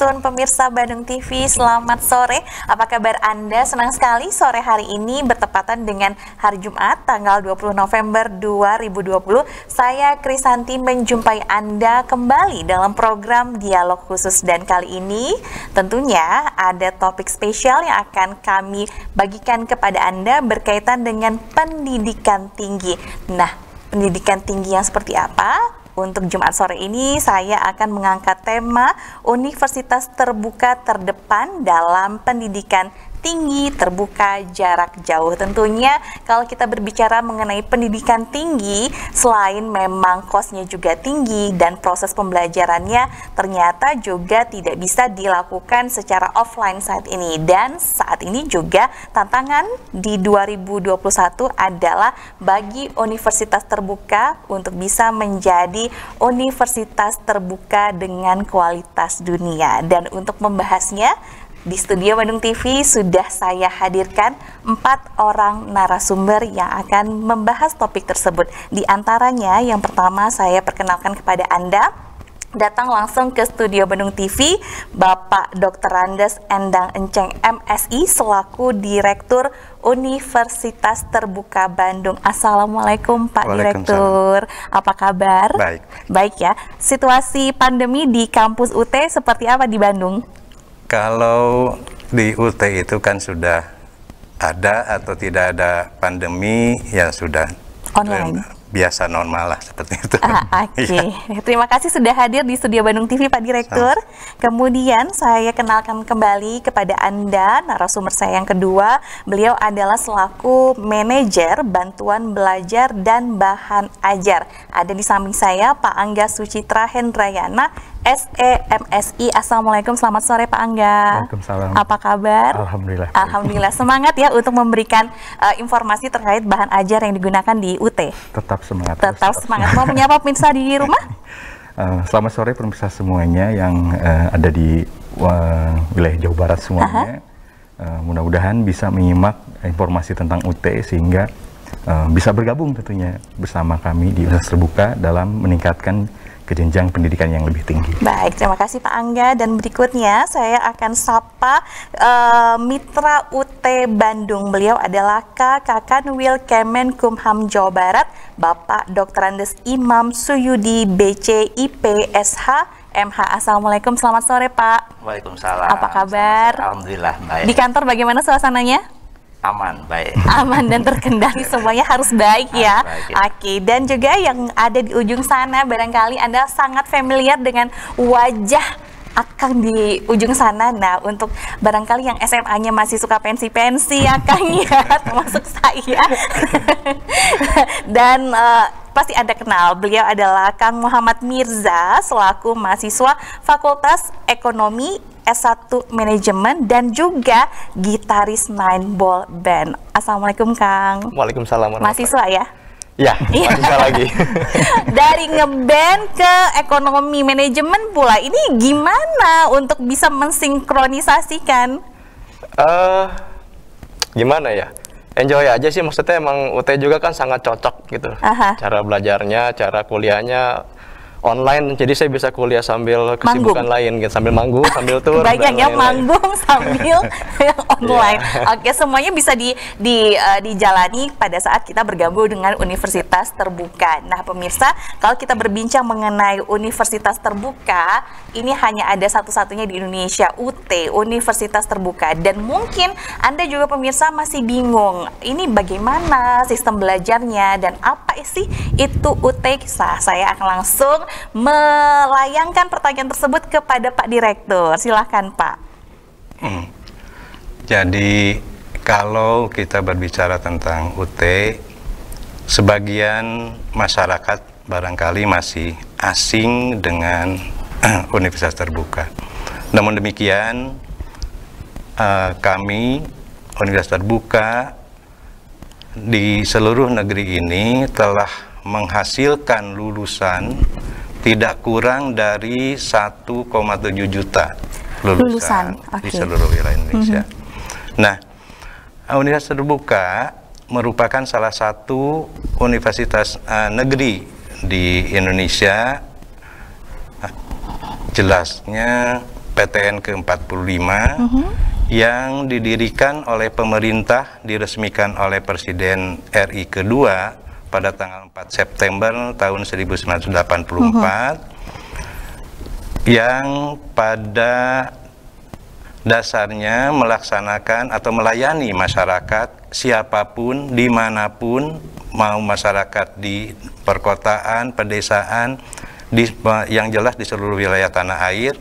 Sun pemirsa Bandung TV, selamat sore. Apa kabar Anda? Senang sekali sore hari ini bertepatan dengan hari Jumat tanggal 20 November 2020. Saya Krisanti menjumpai Anda kembali dalam program Dialog Khusus, dan kali ini tentunya ada topik spesial yang akan kami bagikan kepada Anda berkaitan dengan pendidikan tinggi. Nah, pendidikan tinggi yang seperti apa? Untuk Jumat sore ini saya akan mengangkat tema Universitas Terbuka Terdepan dalam Pendidikan Tinggi Terbuka Jarak Jauh. Tentunya kalau kita berbicara mengenai pendidikan tinggi, selain memang kosnya juga tinggi dan proses pembelajarannya ternyata juga tidak bisa dilakukan secara offline saat ini. Dan saat ini juga tantangan di 2021 adalah bagi universitas terbuka untuk bisa menjadi universitas terbuka dengan kualitas dunia. Dan untuk membahasnya, di studio Bandung TV sudah saya hadirkan 4 orang narasumber yang akan membahas topik tersebut. Di antaranya yang pertama saya perkenalkan kepada Anda, datang langsung ke studio Bandung TV, Bapak Dr. Andes Endang Enceng MSI selaku Direktur Universitas Terbuka Bandung. Assalamualaikum Pak Direktur, apa kabar? Baik. Baik ya. Situasi pandemi di kampus UT seperti apa di Bandung? Kalau di UT itu kan sudah ada atau tidak ada pandemi, ya sudah online, biasa normal lah seperti itu. Oke. Terima kasih sudah hadir di studio Bandung TV Pak Direktur. Kemudian saya kenalkan kembali kepada Anda narasumber saya yang kedua. Beliau adalah selaku manajer bantuan belajar dan bahan ajar. Ada di samping saya Pak Angga Sucitra Hendrayana, SEMSI. Assalamualaikum, selamat sore Pak Angga. Waalaikumsalam. Apa kabar? Alhamdulillah. Alhamdulillah. Semangat ya untuk memberikan informasi terkait bahan ajar yang digunakan di UT. Tetap semangat. Tetap semangat. Mau menyapa pemirsa di rumah? Selamat sore pemirsa semuanya yang ada di wilayah Jawa Barat semuanya. Mudah-mudahan bisa menyimak informasi tentang UT sehingga bisa bergabung tentunya bersama kami di Universitas Terbuka dalam meningkatkan ke jenjang pendidikan yang lebih tinggi. Baik, terima kasih Pak Angga. Dan berikutnya saya akan sapa Mitra UT Bandung. Beliau adalah Kanwil Kemenkumham Jawa Barat, Bapak Dr. Andes Imam Suyudi BC IPSH MH. Assalamualaikum, selamat sore Pak. Waalaikumsalam. Apa kabar? Alhamdulillah baik. Di kantor bagaimana suasananya? Aman, baik. Aman dan terkendali, semuanya harus baik ya. Baik, ya. Oke, dan juga yang ada di ujung sana, barangkali Anda sangat familiar dengan wajah Akang di ujung sana. Nah, untuk barangkali yang SMA-nya masih suka pensi-pensi, Akang ya, termasuk saya. Dan pasti Anda kenal, beliau adalah Kang Muhammad Mirza selaku mahasiswa Fakultas Ekonomi S1 Manajemen dan juga gitaris Nine Ball Band. Assalamualaikum Kang. Waalaikumsalam. Mahasiswa ya? Ya, mahasiswa lagi. Dari ngeband ke ekonomi manajemen pula, ini gimana untuk bisa mensinkronisasikan? Gimana ya? Enjoy aja sih, maksudnya emang UT juga kan sangat cocok gitu. Cara belajarnya, cara kuliahnya online, jadi saya bisa kuliah sambil kesibukan lain gitu, sambil manggung, sambil tour. Banyak ya, manggung sambil online. Oke, semuanya bisa dijalani pada saat kita bergabung dengan universitas terbuka. Nah, pemirsa, kalau kita berbincang mengenai universitas terbuka, ini hanya ada satu-satunya di Indonesia, UT, Universitas Terbuka. Dan mungkin Anda juga pemirsa masih bingung, ini bagaimana sistem belajarnya dan apa sih itu UT? Saya akan langsung melayangkan pertanyaan tersebut kepada Pak Direktur. Silahkan Pak. Jadi kalau kita berbicara tentang UT, sebagian masyarakat barangkali masih asing dengan Universitas Terbuka. Namun demikian, kami Universitas Terbuka di seluruh negeri ini telah menghasilkan lulusan tidak kurang dari 1,7 juta lulusan di seluruh wilayah Indonesia. Nah, Universitas Terbuka merupakan salah satu universitas negeri di Indonesia. Jelasnya PTN ke-45 yang didirikan oleh pemerintah, diresmikan oleh Presiden RI kedua pada tanggal 4 September tahun 1984 yang pada dasarnya melaksanakan atau melayani masyarakat siapapun, dimanapun, mau masyarakat di perkotaan, pedesaan, yang jelas di seluruh wilayah tanah air,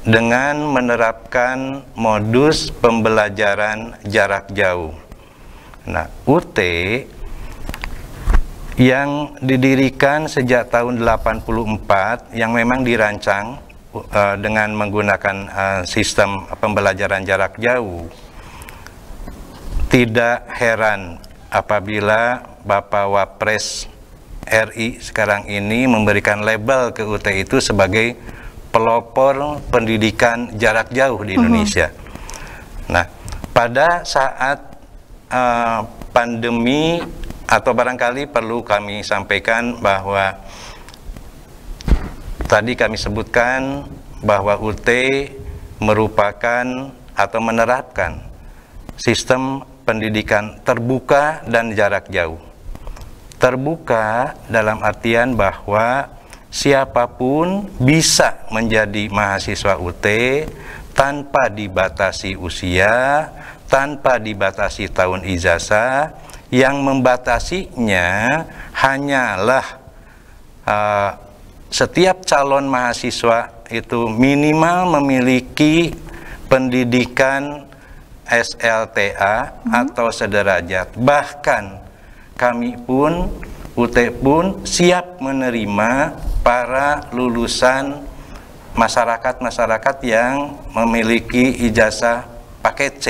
dengan menerapkan modus pembelajaran jarak jauh. Nah, UT yang didirikan sejak tahun 84, yang memang dirancang dengan menggunakan sistem pembelajaran jarak jauh, tidak heran apabila Bapak Wapres RI sekarang ini memberikan label ke UT itu sebagai pelopor pendidikan jarak jauh di Indonesia. Nah, pada saat pandemi, atau barangkali perlu kami sampaikan bahwa tadi kami sebutkan bahwa UT merupakan atau menerapkan sistem pendidikan terbuka dan jarak jauh. Terbuka dalam artian bahwa siapapun bisa menjadi mahasiswa UT tanpa dibatasi usia, tanpa dibatasi tahun ijazah. Yang membatasinya hanyalah setiap calon mahasiswa itu minimal memiliki pendidikan SLTA atau sederajat. Bahkan kami pun, UT pun siap menerima para lulusan masyarakat-masyarakat yang memiliki ijazah paket C.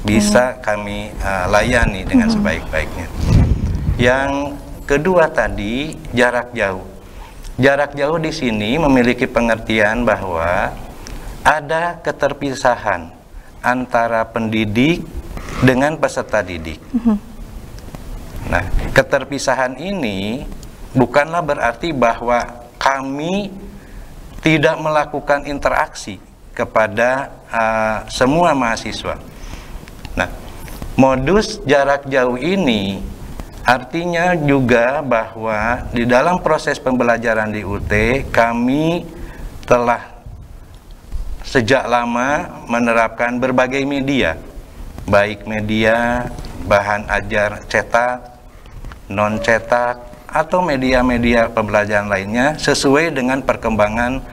Bisa kami layani dengan sebaik-baiknya. Yang kedua tadi, jarak jauh. Jarak jauh di sini memiliki pengertian bahwa ada keterpisahan antara pendidik dengan peserta didik. Nah, keterpisahan ini bukanlah berarti bahwa kami tidak melakukan interaksi kepada semua mahasiswa. Nah, modus jarak jauh ini artinya juga bahwa di dalam proses pembelajaran di UT kami telah sejak lama menerapkan berbagai media, baik media bahan ajar cetak, non cetak, atau media-media pembelajaran lainnya sesuai dengan perkembangan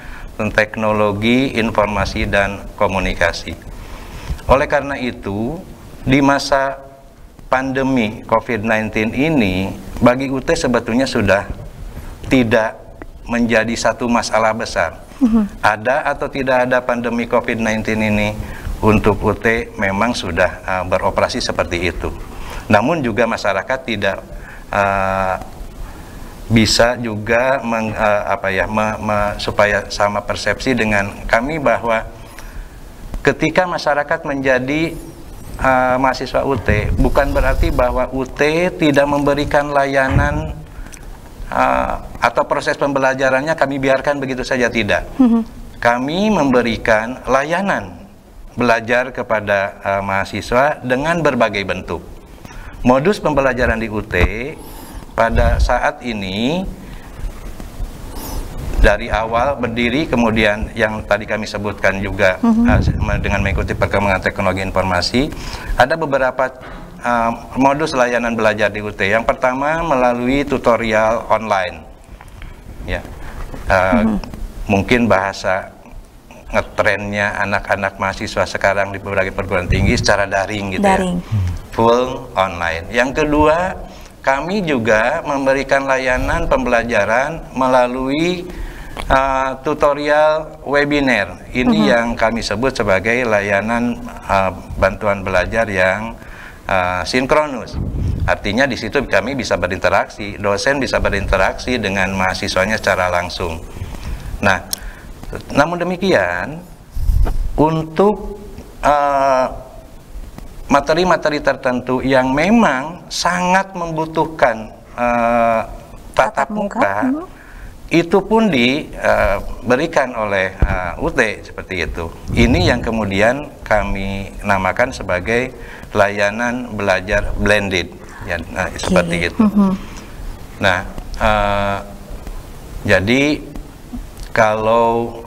teknologi informasi dan komunikasi. Oleh karena itu, di masa pandemi COVID-19 ini, bagi UT sebetulnya sudah tidak menjadi satu masalah besar. Ada atau tidak ada pandemi COVID-19 ini, untuk UT memang sudah beroperasi seperti itu. Namun juga masyarakat tidak bisa juga supaya sama persepsi dengan kami bahwa ketika masyarakat menjadi mahasiswa UT, bukan berarti bahwa UT tidak memberikan layanan atau proses pembelajarannya kami biarkan begitu saja, tidak. Kami memberikan layanan belajar kepada mahasiswa dengan berbagai bentuk. Modus pembelajaran di UT pada saat ini dari awal berdiri, kemudian yang tadi kami sebutkan juga dengan mengikuti perkembangan teknologi informasi, ada beberapa modus layanan belajar di UT. Yang pertama melalui tutorial online, ya, mungkin bahasa ngetrennya anak-anak mahasiswa sekarang di berbagai perguruan tinggi secara daring gitu, daring. Ya, full online. Yang kedua, kami juga memberikan layanan pembelajaran melalui tutorial webinar. Ini yang kami sebut sebagai layanan bantuan belajar yang sinkronus. Artinya di situ kami bisa berinteraksi, dosen bisa berinteraksi dengan mahasiswanya secara langsung. Nah, namun demikian, untuk materi-materi tertentu yang memang sangat membutuhkan tatap muka, itu pun diberikan oleh UT seperti itu. Ini yang kemudian kami namakan sebagai layanan belajar blended, ya, seperti itu. Nah, jadi kalau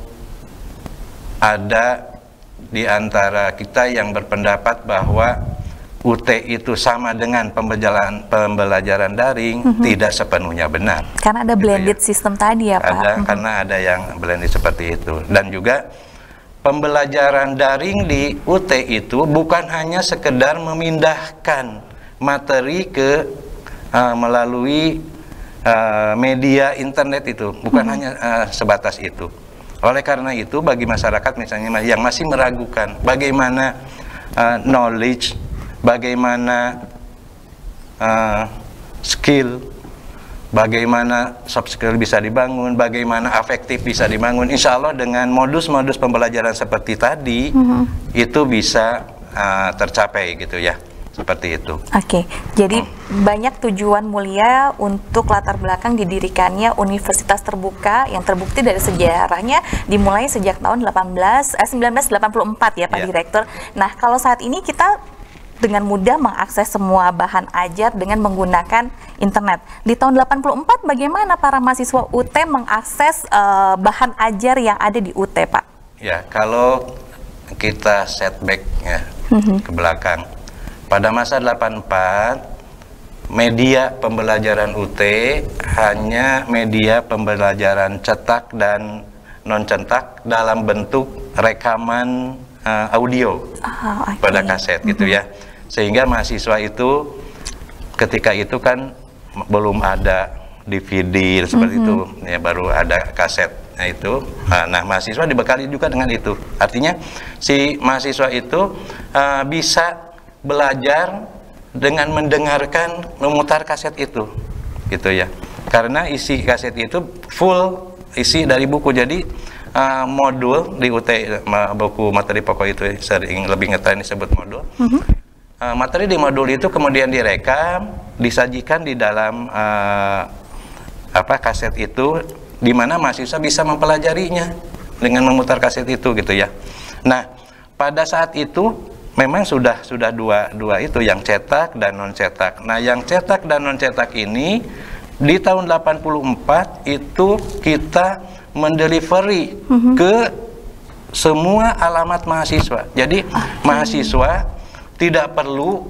ada di antara kita yang berpendapat bahwa UT itu sama dengan pembelajaran daring, tidak sepenuhnya benar. Karena ada blended system tadi ya Pak? Karena ada yang blended seperti itu. Dan juga pembelajaran daring di UT itu bukan hanya sekedar memindahkan materi ke melalui media internet itu, bukan hanya sebatas itu. Oleh karena itu, bagi masyarakat misalnya yang masih meragukan bagaimana knowledge, bagaimana skill, bagaimana soft skill bisa dibangun, bagaimana afektif bisa dibangun, insya Allah dengan modus-modus pembelajaran seperti tadi itu bisa tercapai gitu ya, seperti itu. Oke, jadi banyak tujuan mulia untuk latar belakang didirikannya Universitas Terbuka yang terbukti dari sejarahnya dimulai sejak tahun 1984 ya Pak Direktur. Nah, kalau saat ini kita dengan mudah mengakses semua bahan ajar dengan menggunakan internet. Di tahun 84 bagaimana para mahasiswa UT mengakses bahan ajar yang ada di UT, Pak? Ya, kalau kita setback ya ke belakang. Pada masa 84, media pembelajaran UT hanya media pembelajaran cetak dan non-cetak dalam bentuk rekaman audio pada kaset gitu ya. Sehingga mahasiswa itu ketika itu kan belum ada DVD seperti itu ya, baru ada kaset. Nah itu, nah mahasiswa dibekali juga dengan itu. Artinya si mahasiswa itu bisa belajar dengan mendengarkan, memutar kaset itu gitu ya. Karena isi kaset itu full isi dari buku. Jadi modul di UT, buku materi pokok itu sering lebih ngetren disebut modul. Materi di modul itu kemudian direkam, disajikan di dalam kaset itu, di mana mahasiswa bisa mempelajarinya dengan memutar kaset itu gitu ya. Nah, pada saat itu memang sudah dua itu, yang cetak dan non cetak. Nah, yang cetak dan non cetak ini di tahun 84 itu kita mendelivery ke semua alamat mahasiswa. Jadi mahasiswa tidak perlu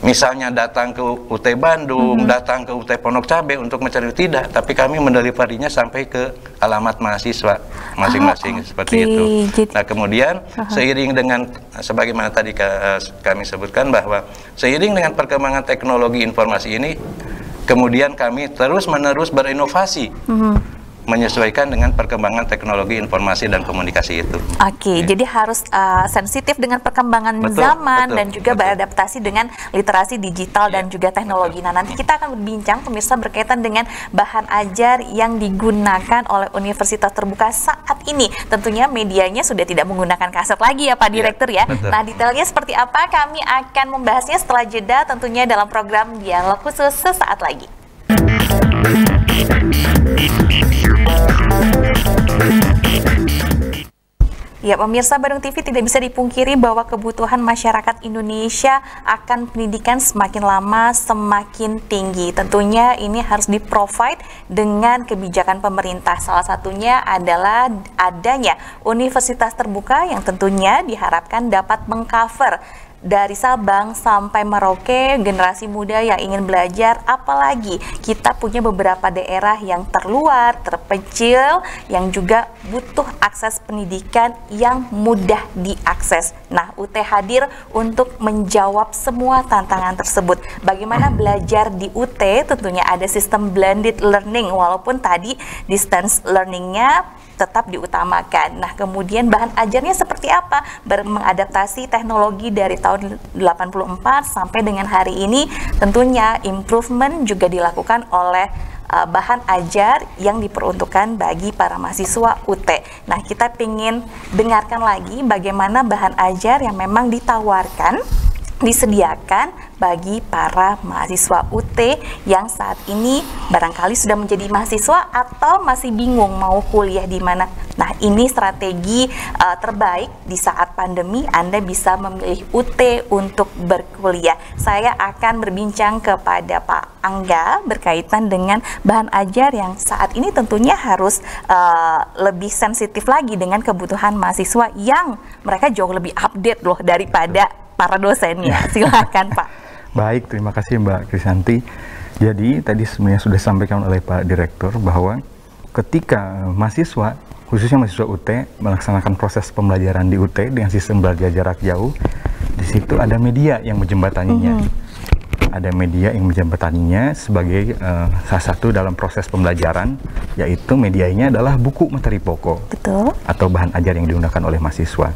misalnya datang ke UT Bandung, datang ke UT Pondok Cabe untuk mencari, tidak, tapi kami mendeliverinya sampai ke alamat mahasiswa masing-masing seperti itu. Nah, kemudian seiring dengan sebagaimana tadi kami sebutkan bahwa seiring dengan perkembangan teknologi informasi ini, kemudian kami terus-menerus berinovasi menyesuaikan dengan perkembangan teknologi informasi dan komunikasi itu. Oke, jadi harus sensitif dengan perkembangan zaman dan juga beradaptasi dengan literasi digital dan juga teknologi. Nah, nanti kita akan berbincang pemirsa berkaitan dengan bahan ajar yang digunakan oleh Universitas Terbuka saat ini. Tentunya medianya sudah tidak menggunakan kaset lagi ya Pak Direktur ya. Nah, detailnya seperti apa kami akan membahasnya setelah jeda tentunya dalam program Dialog Khusus sesaat lagi. Ya, pemirsa Badung TV, tidak bisa dipungkiri bahwa kebutuhan masyarakat Indonesia akan pendidikan semakin lama semakin tinggi. Tentunya ini harus di-provide dengan kebijakan pemerintah. Salah satunya adalah adanya Universitas Terbuka yang tentunya diharapkan dapat mengcover dari Sabang sampai Merauke generasi muda yang ingin belajar, apalagi kita punya beberapa daerah yang terluar, terpencil, yang juga butuh akses pendidikan yang mudah diakses. Nah, UT hadir untuk menjawab semua tantangan tersebut. Bagaimana belajar di UT? Tentunya ada sistem blended learning, walaupun tadi distance learningnya tetap diutamakan. Nah, kemudian bahan ajarnya seperti apa? Mengadaptasi teknologi dari tahun 84 sampai dengan hari ini, tentunya improvement juga dilakukan oleh bahan ajar yang diperuntukkan bagi para mahasiswa UT. Nah, kita ingin dengarkan lagi bagaimana bahan ajar yang memang ditawarkan disediakan bagi para mahasiswa UT yang saat ini barangkali sudah menjadi mahasiswa atau masih bingung mau kuliah di mana. Nah, ini strategi terbaik di saat pandemi. Anda bisa memilih UT untuk berkuliah. Saya akan berbincang kepada Pak Angga berkaitan dengan bahan ajar yang saat ini tentunya harus lebih sensitif lagi dengan kebutuhan mahasiswa yang mereka jauh lebih update loh daripada para dosennya. Silakan Pak. Baik, terima kasih Mbak Krisanti. Jadi tadi sebenarnya sudah disampaikan oleh Pak Direktur bahwa ketika mahasiswa, khususnya mahasiswa UT, melaksanakan proses pembelajaran di UT dengan sistem belajar jarak jauh, di situ ada media yang menjembataninya. Ada media yang menjembataninya sebagai salah satu dalam proses pembelajaran, yaitu medianya adalah buku materi pokok. Betul. Atau bahan ajar yang digunakan oleh mahasiswa.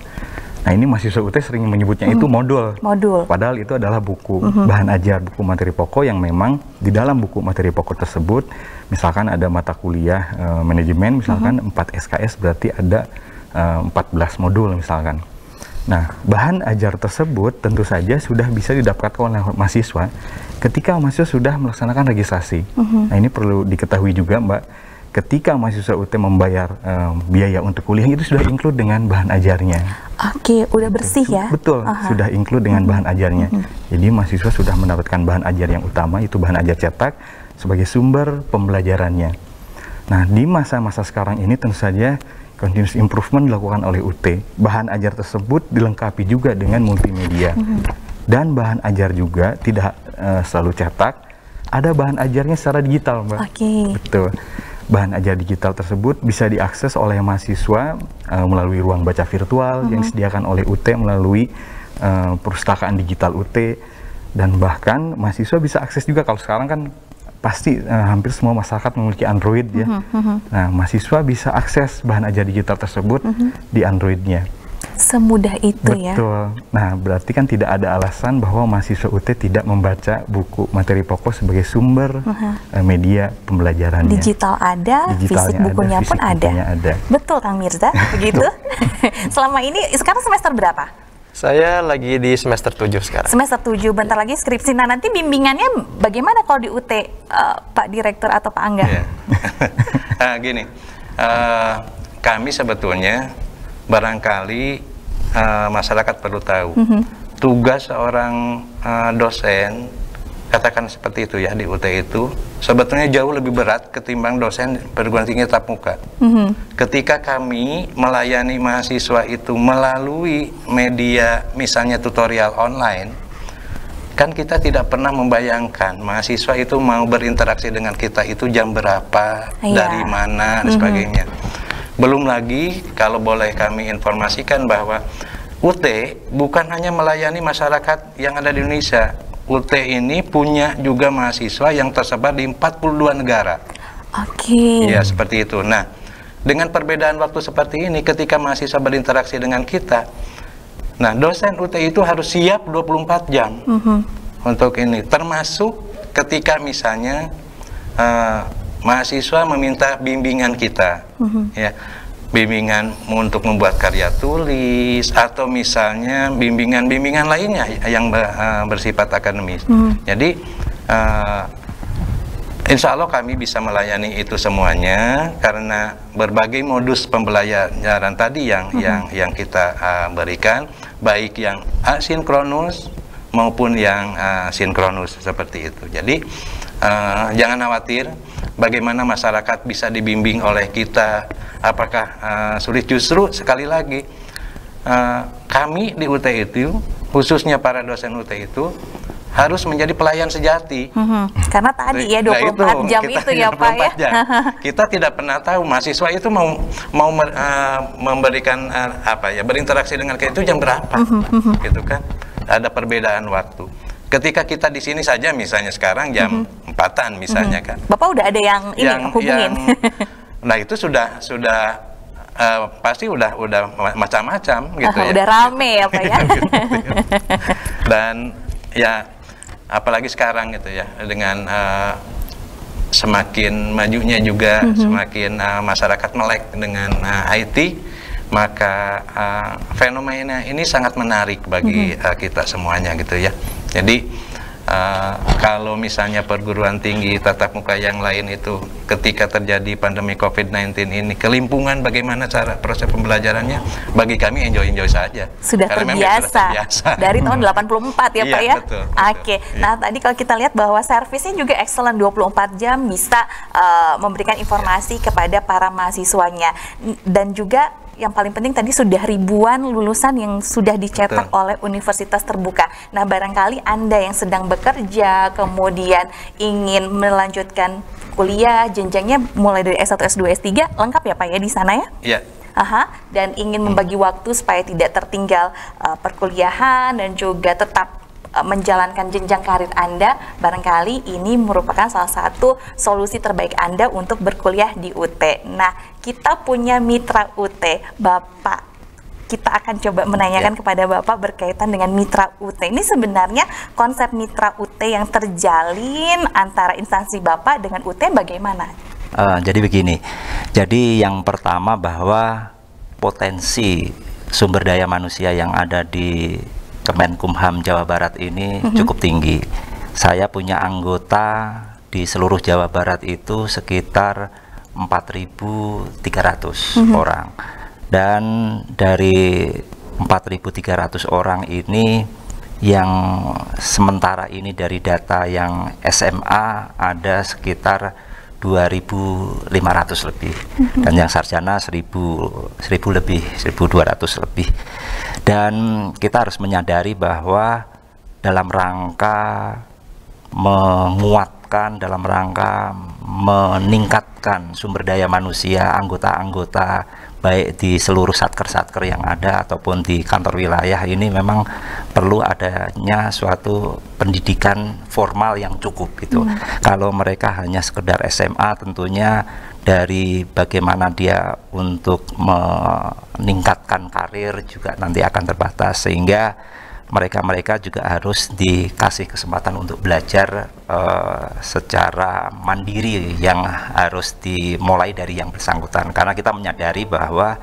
Nah, ini mahasiswa UT sering menyebutnya itu modul. Padahal itu adalah buku bahan ajar, buku materi pokok yang memang di dalam buku materi pokok tersebut, misalkan ada mata kuliah manajemen, misalkan 4 SKS berarti ada 14 modul misalkan. Nah, bahan ajar tersebut tentu saja sudah bisa didapatkan oleh mahasiswa ketika mahasiswa sudah melaksanakan registrasi. Nah, ini perlu diketahui juga Mbak, ketika mahasiswa UT membayar biaya untuk kuliah itu sudah include dengan bahan ajarnya. Oke, udah bersih ya? Betul, sudah include dengan bahan ajarnya. Jadi mahasiswa sudah mendapatkan bahan ajar yang utama, itu bahan ajar cetak sebagai sumber pembelajarannya. Nah, di masa-masa sekarang ini tentu saja continuous improvement dilakukan oleh UT. Bahan ajar tersebut dilengkapi juga dengan multimedia. Dan bahan ajar juga tidak selalu cetak, ada bahan ajarnya secara digital, Mbak. Betul. Bahan ajar digital tersebut bisa diakses oleh mahasiswa melalui ruang baca virtual yang disediakan oleh UT melalui perpustakaan digital UT, dan bahkan mahasiswa bisa akses juga, kalau sekarang kan pasti hampir semua masyarakat memiliki Android ya. Nah, mahasiswa bisa akses bahan ajar digital tersebut di Androidnya. Semudah itu ya. Betul. Nah, berarti kan tidak ada alasan bahwa mahasiswa UT tidak membaca buku materi pokok sebagai sumber media pembelajarannya. Digital ada, fisik bukunya pun ada. Betul Kang Mirza, begitu. Selama ini, sekarang semester berapa? Saya lagi di semester 7 sekarang. Semester 7, bentar lagi skripsi. Nah, nanti bimbingannya bagaimana kalau di UT, Pak Direktur atau Pak Angga? Gini, kami sebetulnya barangkali masyarakat perlu tahu tugas seorang dosen, katakan seperti itu ya, di UT itu sebetulnya jauh lebih berat ketimbang dosen perguruan tinggi tatap muka. Ketika kami melayani mahasiswa itu melalui media, misalnya tutorial online, kan kita tidak pernah membayangkan mahasiswa itu mau berinteraksi dengan kita itu jam berapa, dari mana, dan sebagainya. Belum lagi, kalau boleh kami informasikan bahwa UT bukan hanya melayani masyarakat yang ada di Indonesia. UT ini punya juga mahasiswa yang tersebar di 42 negara. Ya, seperti itu. Nah, dengan perbedaan waktu seperti ini, ketika mahasiswa berinteraksi dengan kita, nah, dosen UT itu harus siap 24 jam untuk ini. Termasuk ketika misalnya mahasiswa meminta bimbingan kita, ya, bimbingan untuk membuat karya tulis atau misalnya bimbingan lainnya yang bersifat akademis. Jadi insya Allah kami bisa melayani itu semuanya karena berbagai modus pembelajaran tadi yang kita berikan, baik yang asinkronus maupun yang sinkronus seperti itu. Jadi jangan khawatir bagaimana masyarakat bisa dibimbing oleh kita, apakah sulit. Justru sekali lagi kami di UT itu, khususnya para dosen UT itu harus menjadi pelayan sejati. Karena tadi ya 24 jam itu ya Pak ya. Kita tidak pernah tahu mahasiswa itu mau memberikan berinteraksi dengan kita itu jam berapa, gitu kan? Ada perbedaan waktu. Ketika kita di sini saja, misalnya sekarang jam 4-an misalnya kan. Bapak udah ada yang hubungin. Nah, itu sudah pasti udah macam-macam gitu ya. Udah rame ya Pak ya. Dan ya apalagi sekarang gitu ya, dengan semakin majunya juga, semakin masyarakat melek dengan IT, maka fenomena ini sangat menarik bagi kita semuanya gitu ya. Jadi kalau misalnya perguruan tinggi tatap muka yang lain itu ketika terjadi pandemi COVID-19 ini kelimpungan, bagaimana cara proses pembelajarannya, bagi kami enjoy saja. Sudah terbiasa dari tahun 84 ya Pak ya? Betul, Oke, nah tadi kalau kita lihat bahwa servisnya juga excellent, 24 jam bisa memberikan informasi kepada para mahasiswanya, dan juga yang paling penting tadi sudah ribuan lulusan yang sudah dicetak oleh universitas terbuka. Nah, barangkali Anda yang sedang bekerja, kemudian ingin melanjutkan kuliah, jenjangnya mulai dari S1, S2, S3, lengkap ya Pak ya di sana ya? Iya. Dan ingin membagi waktu supaya tidak tertinggal perkuliahan dan juga tetap menjalankan jenjang karir Anda, barangkali ini merupakan salah satu solusi terbaik Anda untuk berkuliah di UT. Nah, kita punya mitra UT, Bapak. Kita akan coba menanyakan kepada Bapak berkaitan dengan mitra UT. Ini sebenarnya konsep mitra UT yang terjalin antara instansi Bapak dengan UT bagaimana? Jadi begini, jadi yang pertama bahwa potensi sumber daya manusia yang ada di Kemenkumham Jawa Barat ini cukup tinggi. Saya punya anggota di seluruh Jawa Barat itu sekitar 4.300 orang. Dan dari 4.300 orang ini yang sementara ini dari data yang SMA ada sekitar 2.500 lebih, dan yang sarjana 1.200 lebih. Dan kita harus menyadari bahwa dalam rangka menguatkan, dalam rangka meningkatkan sumber daya manusia anggota-anggota baik di seluruh satker-satker yang ada ataupun di kantor wilayah ini, memang perlu adanya suatu pendidikan formal yang cukup gitu. Kalau mereka hanya sekedar SMA, tentunya dari bagaimana dia untuk meningkatkan karir juga nanti akan terbatas, sehingga mereka juga harus dikasih kesempatan untuk belajar secara mandiri, yang harus dimulai dari yang bersangkutan, karena kita menyadari bahwa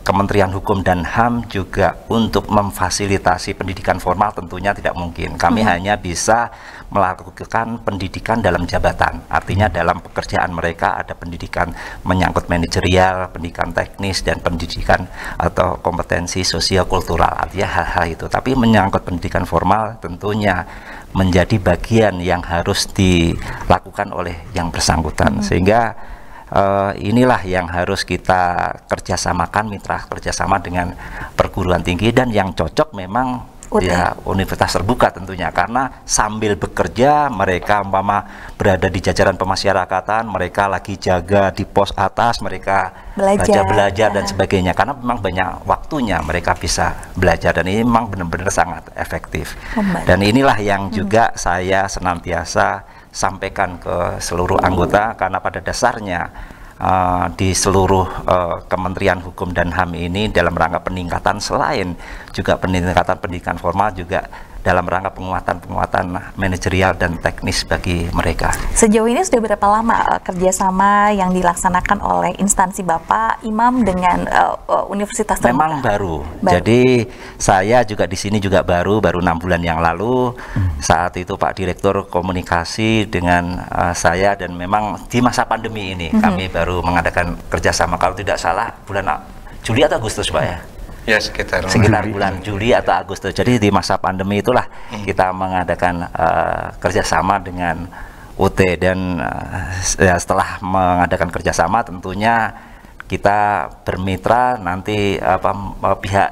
Kementerian Hukum dan HAM juga untuk memfasilitasi pendidikan formal tentunya tidak mungkin. Kami hanya bisa melakukan pendidikan dalam jabatan, artinya dalam pekerjaan mereka ada pendidikan menyangkut manajerial, pendidikan teknis, dan pendidikan atau kompetensi sosio-kultural, artinya hal-hal itu. Tapi menyangkut pendidikan formal tentunya menjadi bagian yang harus dilakukan oleh yang bersangkutan, sehingga inilah yang harus kita kerjasamakan, mitra kerjasama dengan perguruan tinggi, dan yang cocok memang ya universitas terbuka tentunya, karena sambil bekerja mereka umpama berada di jajaran pemasyarakatan, mereka lagi jaga di pos atas, mereka belajar dan sebagainya, karena memang banyak waktunya mereka bisa belajar, dan ini memang benar-benar sangat efektif. Dan inilah yang juga saya senantiasa sampaikan ke seluruh anggota, karena pada dasarnya di seluruh Kementerian Hukum dan HAM ini dalam rangka peningkatan, selain juga peningkatan pendidikan formal, juga dalam rangka penguatan manajerial dan teknis bagi mereka. Sejauh ini sudah berapa lama kerjasama yang dilaksanakan oleh instansi Bapak Imam dengan Universitas Terbuka? Memang baru. Jadi saya juga di sini juga baru 6 bulan yang lalu. Saat itu Pak Direktur komunikasi dengan saya, dan memang di masa pandemi ini kami baru mengadakan kerjasama, kalau tidak salah bulan Juli atau Agustus Pak ya? Ya, sekitar bulan Juli atau Agustus. Jadi di masa pandemi itulah kita mengadakan kerjasama dengan UT, dan setelah mengadakan kerjasama tentunya kita bermitra, nanti pihak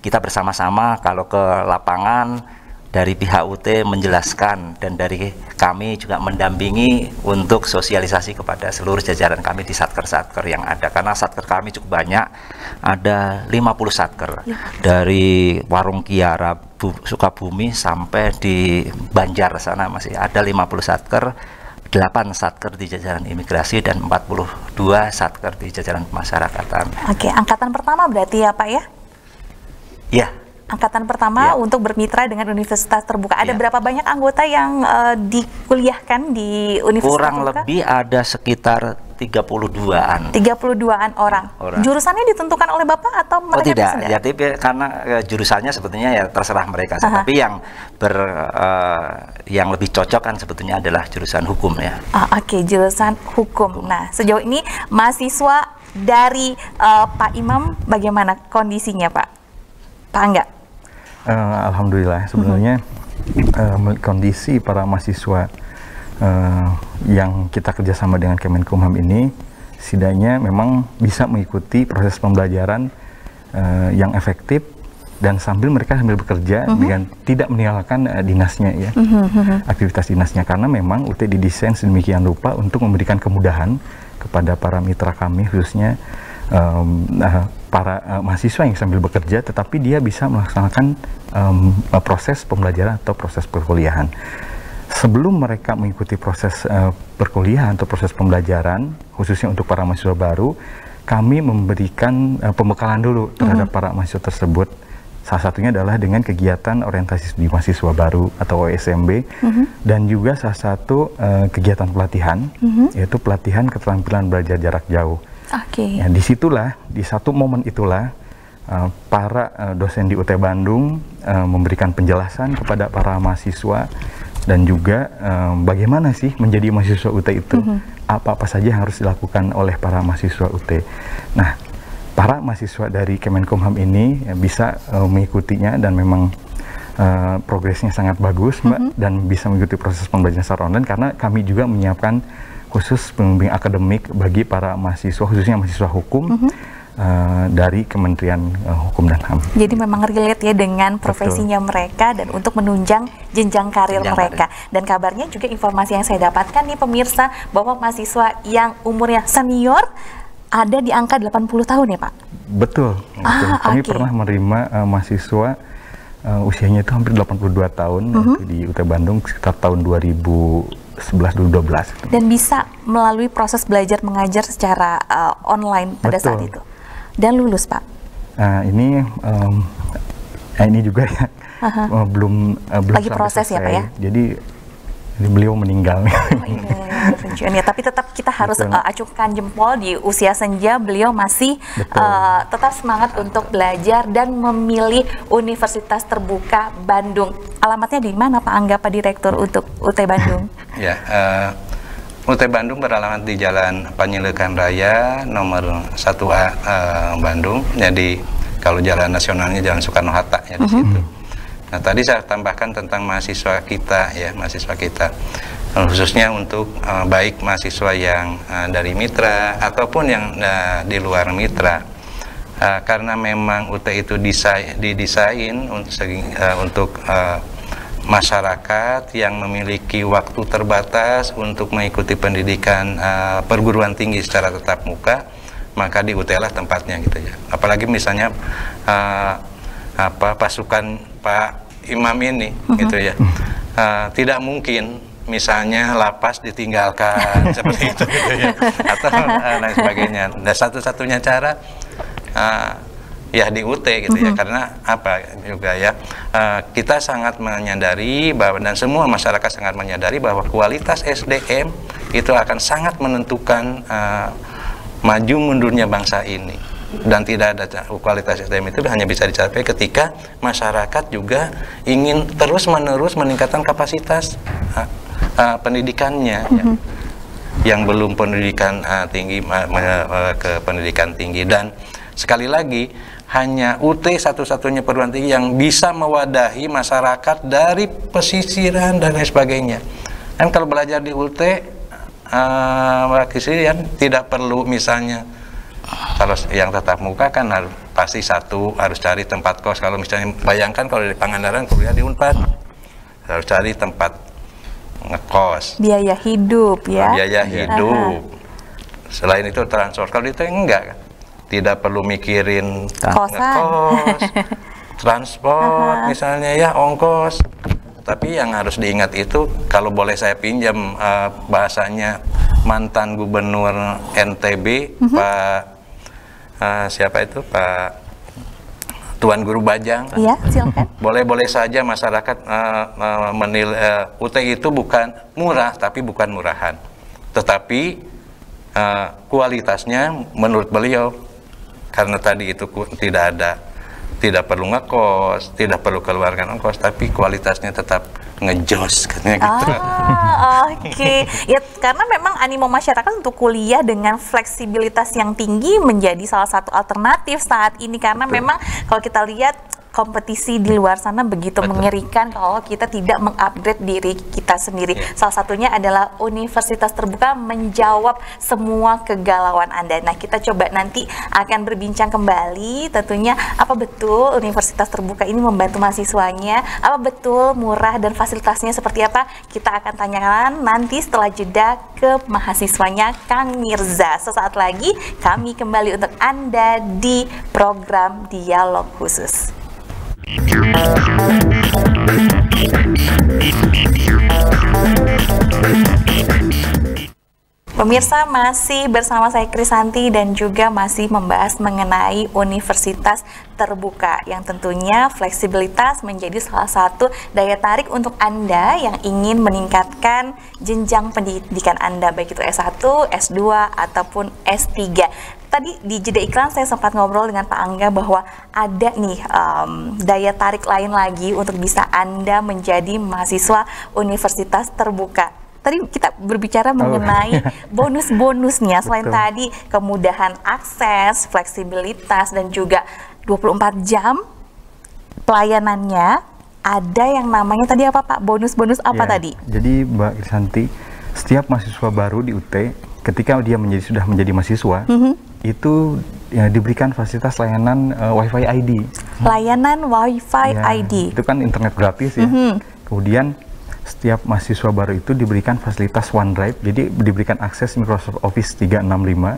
kita bersama-sama kalau ke lapangan dari pihak UT menjelaskan, dan dari kami juga mendampingi untuk sosialisasi kepada seluruh jajaran kami di satker-satker yang ada, karena satker kami cukup banyak, ada 50 satker dari Warung Kiara, Sukabumi sampai di Banjar sana masih ada 50 satker, 8 satker di jajaran imigrasi, dan 42 satker di jajaran pemasyarakatan. Oke, angkatan pertama berarti ya Pak ya? Ya. Angkatan pertama untuk bermitra dengan Universitas Terbuka. Ada berapa banyak anggota yang dikuliahkan di Universitas Kurang Terbuka? lebih ada sekitar 32-an. 32-an orang. Jurusannya ditentukan oleh Bapak atau mereka tidak, sendiri? ya tapi karena jurusannya sebetulnya ya terserah mereka. Tapi yang lebih cocok kan sebetulnya adalah jurusan hukum ya. Oke, jurusan hukum. Nah, sejauh ini mahasiswa dari Pak Imam bagaimana kondisinya, Pak? Pak Angga? Alhamdulillah, sebenarnya kondisi para mahasiswa yang kita kerjasama dengan Kemenkumham ini setidaknya memang bisa mengikuti proses pembelajaran yang efektif dan sambil bekerja dengan tidak meninggalkan dinasnya ya, aktivitas dinasnya, karena memang UT didesain sedemikian rupa untuk memberikan kemudahan kepada para mitra kami, khususnya para mahasiswa yang sambil bekerja tetapi dia bisa melaksanakan proses pembelajaran atau proses perkuliahan. Sebelum mereka mengikuti proses perkuliahan atau proses pembelajaran, khususnya untuk para mahasiswa baru, kami memberikan pembekalan dulu terhadap para mahasiswa tersebut. Salah satunya adalah dengan kegiatan orientasi studi mahasiswa baru atau OSMB, dan juga salah satu kegiatan pelatihan, yaitu pelatihan keterampilan belajar jarak jauh. Ya, disitulah, di satu momen itulah, para dosen di UT Bandung memberikan penjelasan kepada para mahasiswa dan juga bagaimana sih menjadi mahasiswa UT itu, apa-apa saja yang harus dilakukan oleh para mahasiswa UT. Nah, para mahasiswa dari Kemenkumham ini bisa mengikutinya dan memang progresnya sangat bagus, Mbak, dan bisa mengikuti proses pembelajaran secara online karena kami juga menyiapkan khusus pembimbing akademik bagi para mahasiswa, khususnya mahasiswa hukum, dari Kementerian Hukum dan HAM. Jadi memang relate ya dengan profesinya mereka dan untuk menunjang jenjang karir mereka. Dan kabarnya juga informasi yang saya dapatkan nih pemirsa, bahwa mahasiswa yang umurnya senior ada di angka 80 tahun ya Pak? Betul. Kami pernah menerima mahasiswa usianya itu hampir 82 tahun di UT Bandung sekitar tahun 2011-2012. Dan bisa melalui proses belajar mengajar secara online pada saat itu. Dan lulus, Pak? Ini juga ya, belum lagi proses selesai. Ya, Pak ya? Jadi beliau meninggal. Ya, tapi tetap kita harus acungkan jempol di usia senja, beliau masih tetap semangat untuk belajar dan memilih Universitas Terbuka Bandung. Alamatnya di mana Pak Angga, Pak Direktur untuk UT Bandung? Ya, UT Bandung beralamat di Jalan Panyilekan Raya nomor 1A Bandung. Jadi kalau jalan nasionalnya Jalan Soekarno-Hatta ya di situ. Nah, tadi saya tambahkan tentang mahasiswa kita ya, mahasiswa kita. Khususnya untuk baik mahasiswa yang dari mitra ataupun yang di luar mitra. Karena memang UT itu didesain untuk masyarakat yang memiliki waktu terbatas untuk mengikuti pendidikan perguruan tinggi secara tatap muka, maka di UT lah tempatnya gitu ya. Apalagi misalnya pasukan Pak Imam ini gitu ya, tidak mungkin misalnya lapas ditinggalkan seperti itu gitu ya, atau lain sebagainya. Dan satu-satunya cara ya di UT gitu ya, karena apa juga ya, kita sangat menyadari bahwa, dan semua masyarakat sangat menyadari bahwa kualitas SDM itu akan sangat menentukan maju mundurnya bangsa ini. Dan tidak ada kualitas SDM itu hanya bisa dicapai ketika masyarakat juga ingin terus-menerus meningkatkan kapasitas pendidikannya ya, yang belum pendidikan tinggi ke pendidikan tinggi. Dan sekali lagi, hanya UT satu-satunya perguruan tinggi yang bisa mewadahi masyarakat dari pesisiran dan lain sebagainya. Dan kalau belajar di UT pesisiran tidak perlu misalnya, kalau yang tatap muka kan pasti harus cari tempat kos. Kalau misalnya bayangkan kalau di Pangandaran kuliah di Unpad, harus cari tempat ngekos. Biaya hidup ya. Biaya hidup. Selain itu transport. Kalau itu enggak kan. Tidak perlu mikirin ngekos, transport misalnya ya, ongkos. Tapi yang harus diingat itu, kalau boleh saya pinjam bahasanya mantan gubernur NTB, Pak siapa itu, Pak Tuan Guru Bajang. Iya, silakan. Boleh-boleh saja masyarakat menilai UT itu bukan murah, tapi bukan murahan. Tetapi kualitasnya menurut beliau, karena tadi itu tidak perlu ngekos, tidak perlu keluarkan ongkos, tapi kualitasnya tetap ngejos katanya gitu. Oke. Ya, karena memang animo masyarakat untuk kuliah dengan fleksibilitas yang tinggi menjadi salah satu alternatif saat ini, karena memang kalau kita lihat kompetisi di luar sana begitu mengerikan kalau kita tidak mengupgrade diri kita sendiri. Salah satunya adalah universitas terbuka menjawab semua kegalauan Anda. Nah, kita coba nanti akan berbincang kembali tentunya apa betul universitas terbuka ini membantu mahasiswanya, apa betul murah dan fasilitasnya seperti apa. Kita akan tanyakan nanti setelah jeda ke mahasiswanya Kang Mirza. Sesaat lagi kami kembali untuk Anda di program Dialog Khusus. Pemirsa, masih bersama saya Krisanti dan juga masih membahas mengenai universitas terbuka yang tentunya fleksibilitas menjadi salah satu daya tarik untuk Anda yang ingin meningkatkan jenjang pendidikan Anda, baik itu S1, S2, ataupun S3. Tadi di jeda iklan saya sempat ngobrol dengan Pak Angga bahwa ada nih daya tarik lain lagi untuk bisa Anda menjadi mahasiswa universitas terbuka. Tadi kita berbicara mengenai bonus-bonusnya, selain tadi kemudahan akses, fleksibilitas, dan juga 24 jam pelayanannya, ada yang namanya tadi apa Pak? Bonus-bonus apa tadi? Jadi Mbak Krisanti, setiap mahasiswa baru di UT, ketika dia sudah menjadi mahasiswa, itu ya, diberikan fasilitas layanan Wi-Fi ID. Layanan Wi-Fi ID. Itu kan internet gratis ya. Kemudian setiap mahasiswa baru itu diberikan fasilitas OneDrive, jadi diberikan akses Microsoft Office 365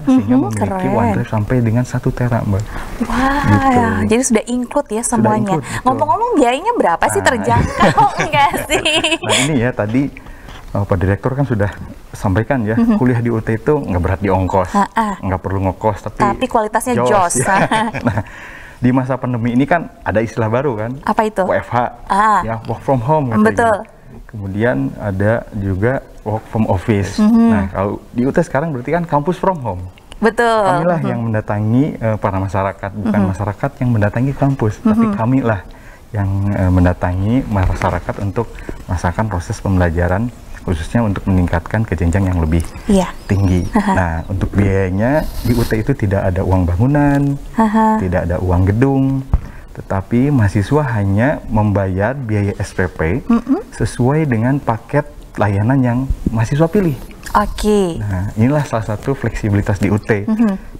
sehingga memiliki OneDrive sampai dengan 1 tera, Mbak. Wah, gitu. Jadi sudah include ya semuanya. Ngomong-ngomong biayanya berapa sih, terjangkau enggak sih? Nah ini ya tadi Pak Direktur kan sudah sampaikan ya, kuliah di UT itu nggak berat di ongkos, nggak perlu ngekos, tapi kualitasnya jos. Ya. Nah, di masa pandemi ini kan ada istilah baru kan? Apa itu? WFH, ya work from home. Betul. Kemudian ada juga work from office. Nah, kalau di UT sekarang berarti kan kampus from home. Betul. Kamilah yang mendatangi para masyarakat, bukan masyarakat yang mendatangi kampus, tapi kamilah yang mendatangi masyarakat untuk merasakan proses pembelajaran, khususnya untuk meningkatkan ke jenjang yang lebih tinggi. Nah, untuk biayanya di UT itu tidak ada uang bangunan, tidak ada uang gedung, tetapi mahasiswa hanya membayar biaya SPP sesuai dengan paket layanan yang mahasiswa pilih. Oke. Nah, inilah salah satu fleksibilitas di UT.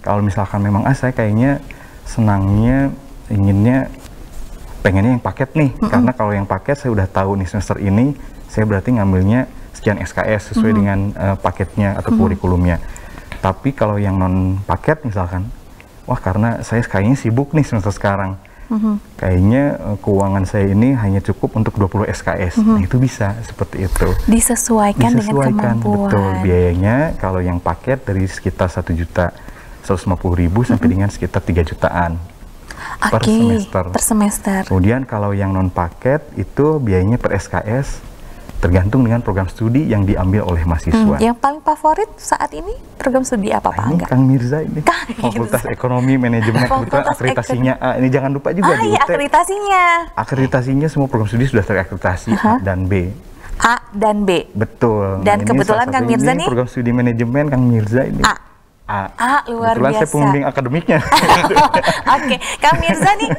Kalau misalkan memang saya kayaknya senangnya, pengennya yang paket nih, karena kalau yang paket saya udah tahu nih semester ini saya berarti ngambilnya sekian SKS sesuai dengan paketnya atau kurikulumnya. Tapi kalau yang non paket misalkan, wah karena saya kayaknya sibuk nih semester sekarang, kayaknya keuangan saya ini hanya cukup untuk 20 SKS. Nah, itu bisa seperti itu. Disesuaikan dengan kemampuan. Betul, biayanya kalau yang paket dari sekitar 1.150.000 sampai dengan sekitar 3 jutaan. Per semester. Kemudian kalau yang non paket itu biayanya per SKS tergantung dengan program studi yang diambil oleh mahasiswa. Yang paling favorit saat ini program studi apa Pak Angga? Kang Mirza ini, Fakultas Ekonomi Manajemen, kebetulan akreditasinya A. Ini jangan lupa juga di UT. Akreditasinya semua program studi sudah terakreditasi A dan B. A dan B. Betul. Dan kebetulan Kang Mirza nih program studi manajemen Kang Mirza ini luar kebetulan biasa. Saya pembimbing akademiknya. Oke, Kang Mirza nih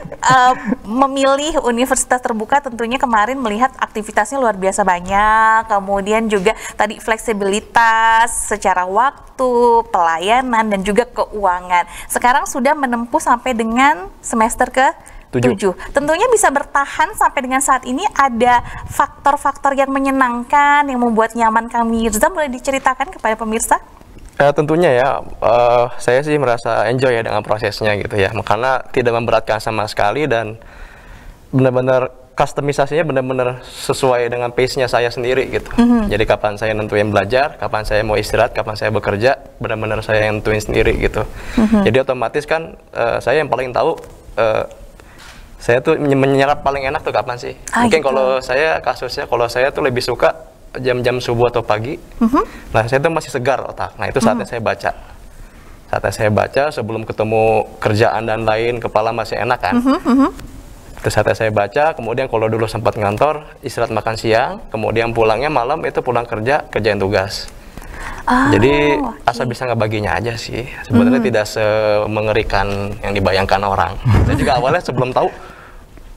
memilih universitas terbuka tentunya kemarin melihat aktivitasnya luar biasa banyak, kemudian juga tadi fleksibilitas secara waktu, pelayanan, dan juga keuangan. Sekarang sudah menempuh sampai dengan semester ke 7. Tentunya bisa bertahan sampai dengan saat ini. Ada faktor-faktor yang menyenangkan, yang membuat nyaman Kang Mirza, boleh diceritakan kepada pemirsa? Tentunya ya, saya sih merasa enjoy ya dengan prosesnya gitu ya, karena tidak memberatkan sama sekali dan benar-benar customisasinya benar-benar sesuai dengan pace-nya saya sendiri gitu. Jadi kapan saya nentuin belajar, kapan saya mau istirahat, kapan saya bekerja, benar-benar saya yang nentuin sendiri gitu. Jadi otomatis kan saya yang paling tahu saya tuh menyerap paling enak tuh kapan sih. Mungkin gitu. Kalau saya kasusnya, kalau saya tuh lebih suka jam-jam subuh atau pagi. Nah, saya tuh masih segar otak. Nah, itu saatnya saya baca. Saat saya baca sebelum ketemu kerjaan dan lain, kepala masih enak kan. Terus saat saya baca, kemudian kalau dulu sempat ngantor, istirahat makan siang, kemudian pulangnya malam itu pulang kerja, kerjain tugas. Jadi asal bisa ngebaginya aja sih. Sebenarnya tidak semengerikan yang dibayangkan orang. Saya juga awalnya sebelum tahu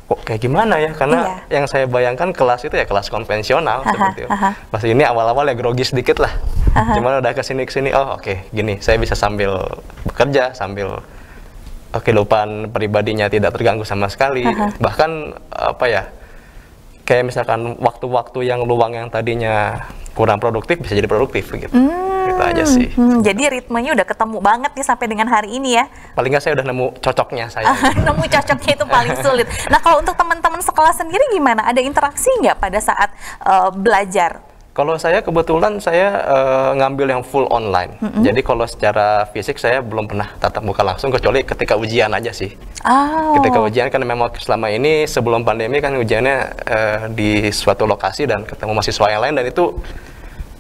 kok kayak gimana ya, karena yang saya bayangkan kelas itu ya kelas konvensional seperti itu. Pas ini awal-awal ya grogi sedikit lah. Cuman udah kesini oh oke, gini saya bisa sambil bekerja, sambil kehidupan pribadinya tidak terganggu sama sekali. Bahkan apa ya, kayak misalkan waktu-waktu yang luang yang tadinya kurang produktif bisa jadi produktif gitu. Gitu aja sih. Jadi ritmenya udah ketemu banget nih sampai dengan hari ini ya. Paling nggak saya udah nemu cocoknya saya. Nemu cocoknya itu paling sulit. Nah kalau untuk teman-teman sekolah sendiri gimana? Ada interaksi nggak pada saat belajar? Kalau saya kebetulan saya ngambil yang full online. Jadi kalau secara fisik saya belum pernah tatap muka langsung kecuali ketika ujian aja sih. Ketika ujian kan memang selama ini sebelum pandemi kan ujiannya di suatu lokasi dan ketemu mahasiswa yang lain, dan itu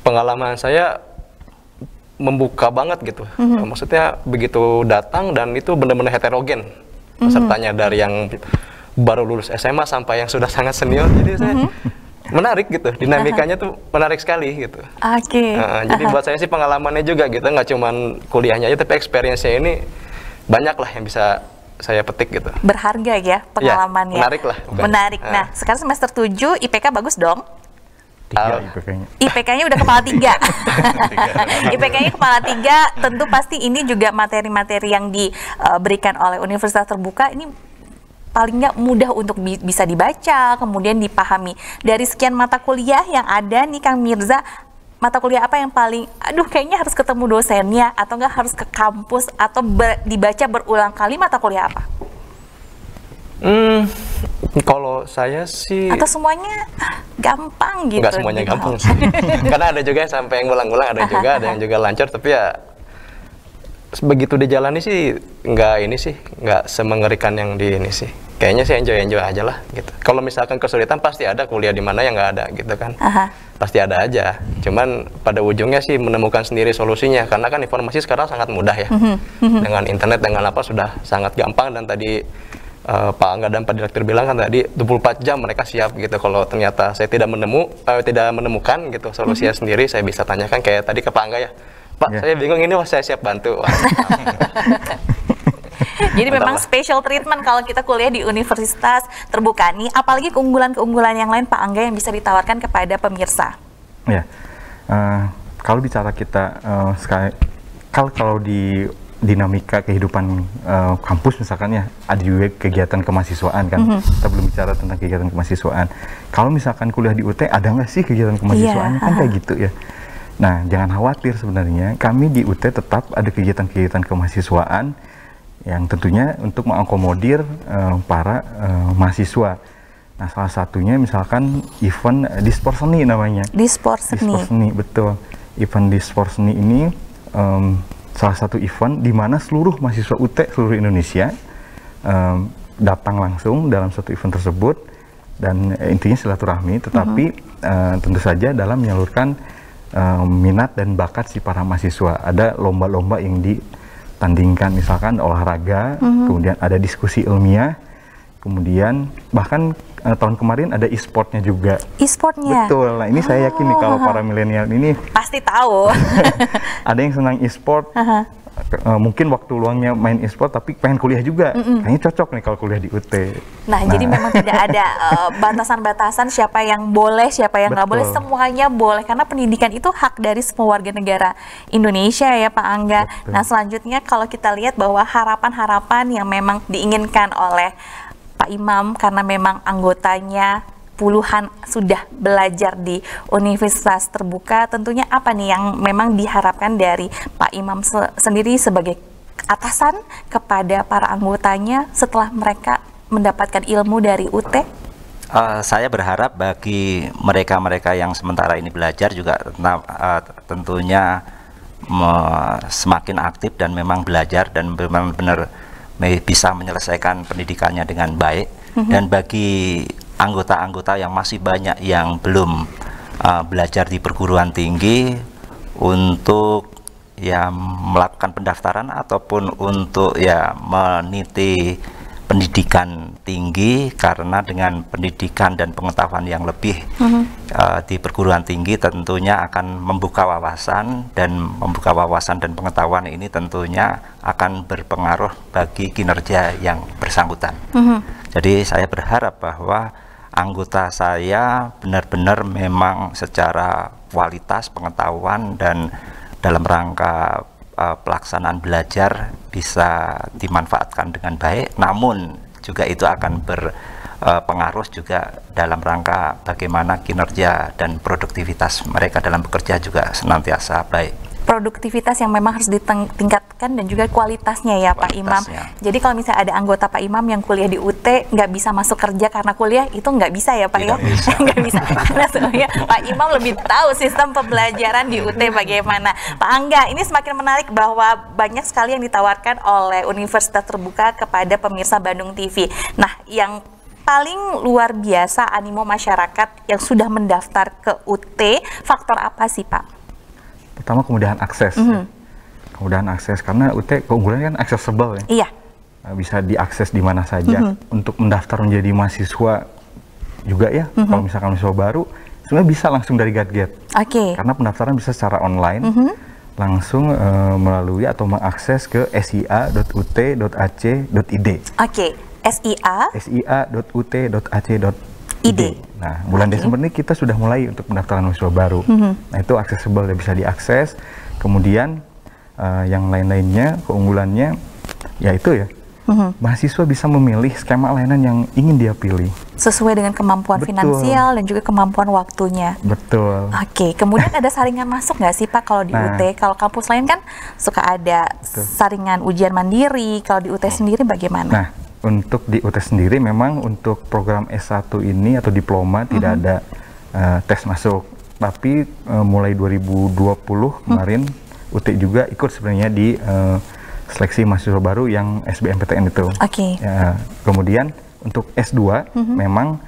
pengalaman saya membuka banget gitu. Maksudnya begitu datang dan itu benar-benar heterogen pesertanya, dari yang baru lulus SMA sampai yang sudah sangat senior. Jadi saya menarik gitu, dinamikanya tuh menarik sekali gitu. Jadi buat saya sih pengalamannya juga gitu, nggak cuman kuliahnya aja tapi experience-nya ini banyak lah yang bisa saya petik gitu. Berharga ya pengalamannya. Menarik lah. Menarik. Nah sekarang semester 7 IPK bagus dong? 3 IPK-nya. IPK-nya udah kepala 3. IPK-nya kepala 3, tentu pasti ini juga materi-materi yang diberikan oleh Universitas Terbuka ini paling nggak mudah untuk bisa dibaca, kemudian dipahami. Dari sekian mata kuliah yang ada nih Kang Mirza, mata kuliah apa yang paling, aduh kayaknya harus ketemu dosennya, atau nggak harus ke kampus, atau dibaca berulang kali, mata kuliah apa? Kalau saya sih, atau semuanya gampang gitu? Nggak semuanya gampang sih. Karena ada juga yang sampai yang ngulang-ngulang, ada juga ada yang juga lancar, tapi ya begitu dijalani sih nggak semengerikan yang di ini sih. Kayaknya sih enjoy aja lah gitu. Kalau misalkan kesulitan pasti ada, kuliah di mana yang nggak ada gitu kan. Pasti ada aja. Cuman pada ujungnya sih menemukan sendiri solusinya, karena kan informasi sekarang sangat mudah ya. Dengan internet, dengan apa sudah sangat gampang, dan tadi Pak Angga dan Pak Direktur bilang kan tadi 24 jam mereka siap gitu. Kalau ternyata saya tidak menemukan gitu solusinya sendiri, saya bisa tanyakan kayak tadi ke Pak Angga ya. Pak, saya bingung ini, saya siap bantu. Jadi memang special treatment kalau kita kuliah di Universitas Terbuka nih. Apalagi keunggulan-keunggulan yang lain Pak Angga yang bisa ditawarkan kepada pemirsa? Ya, kalau bicara kita kalau di dinamika kehidupan kampus misalkan ya, ada juga kegiatan kemahasiswaan kan. Kita belum bicara tentang kegiatan kemahasiswaan. Kalau misalkan kuliah di UT, ada nggak sih kegiatan kemahasiswaannya? Kan kayak gitu ya. Nah, jangan khawatir sebenarnya, kami di UT tetap ada kegiatan-kegiatan kemahasiswaan yang tentunya untuk mengakomodir para mahasiswa. Nah, salah satunya misalkan event Dispor Seni namanya. Dispor Seni. Dispor Seni, betul. Event Dispor Seni ini salah satu event di mana seluruh mahasiswa UT seluruh Indonesia datang langsung dalam satu event tersebut, dan intinya silaturahmi, tetapi tentu saja dalam menyalurkan minat dan bakat si para mahasiswa. Ada lomba-lomba yang ditandingkan, misalkan olahraga, kemudian ada diskusi ilmiah, kemudian bahkan tahun kemarin ada e-sportnya juga. E-sportnya? Betul. Nah ini saya yakin nih kalau para milenial ini pasti tahu. Ada yang senang e-sport, mungkin waktu luangnya main e-sport tapi pengen kuliah juga. Kayaknya cocok nih kalau kuliah di UT. Nah, jadi memang tidak ada batasan-batasan siapa yang boleh, siapa yang nggak boleh, semuanya boleh, karena pendidikan itu hak dari semua warga negara Indonesia ya Pak Angga. Betul. Nah, selanjutnya kalau kita lihat bahwa harapan-harapan yang memang diinginkan oleh Pak Imam, karena memang anggotanya puluhan sudah belajar di Universitas Terbuka, tentunya apa nih yang memang diharapkan dari Pak Imam sendiri sebagai atasan kepada para anggotanya setelah mereka mendapatkan ilmu dari UT? Saya berharap bagi mereka-mereka yang sementara ini belajar juga tentunya semakin aktif dan memang belajar dan benar-benar bisa menyelesaikan pendidikannya dengan baik. Dan bagi anggota-anggota yang masih banyak yang belum belajar di perguruan tinggi, untuk ya melakukan pendaftaran ataupun untuk ya meniti pendidikan tinggi, karena dengan pendidikan dan pengetahuan yang lebih di perguruan tinggi tentunya akan membuka wawasan, dan membuka wawasan dan pengetahuan ini tentunya akan berpengaruh bagi kinerja yang bersangkutan. Jadi saya berharap bahwa anggota saya benar-benar memang secara kualitas pengetahuan dan dalam rangka pelaksanaan belajar bisa dimanfaatkan dengan baik, namun juga itu akan berpengaruh juga dalam rangka bagaimana kinerja dan produktivitas mereka dalam bekerja juga senantiasa baik. Produktivitas yang memang harus ditingkatkan dan juga kualitasnya ya Pak Imam. Jadi kalau misalnya ada anggota Pak Imam yang kuliah di UT nggak bisa masuk kerja karena kuliah, itu nggak bisa ya Pak ya? Nggak bisa. Karena sebenarnya Pak Imam lebih tahu sistem pembelajaran di UT bagaimana. Pak Angga, ini semakin menarik bahwa banyak sekali yang ditawarkan oleh Universitas Terbuka kepada pemirsa Bandung TV. Nah, yang paling luar biasa animo masyarakat yang sudah mendaftar ke UT, faktor apa sih Pak? Pertama, kemudahan akses. Kemudahan akses, karena UT keunggulannya kan accessible ya. Iya. Bisa diakses di mana saja. Untuk mendaftar menjadi mahasiswa juga ya, kalau misalkan mahasiswa baru, sebenarnya bisa langsung dari gadget. Karena pendaftaran bisa secara online, langsung melalui atau mengakses ke sia.ut.ac.id. sia.ut.ac.id. Nah, bulan Desember ini kita sudah mulai untuk pendaftaran mahasiswa baru. Nah, itu accessible, bisa diakses. Kemudian yang lain-lainnya, keunggulannya, yaitu ya, mahasiswa bisa memilih skema layanan yang ingin dia pilih. Sesuai dengan kemampuan finansial dan juga kemampuan waktunya. Betul. Kemudian ada saringan masuk nggak sih Pak kalau di UT? Kalau kampus lain kan suka ada saringan ujian mandiri, kalau di UT sendiri bagaimana? Nah, untuk di UT sendiri memang untuk program S1 ini atau diploma tidak ada tes masuk. Tapi mulai 2020 kemarin UT juga ikut sebenarnya di seleksi mahasiswa baru yang SBMPTN itu. Ya, kemudian untuk S2 memang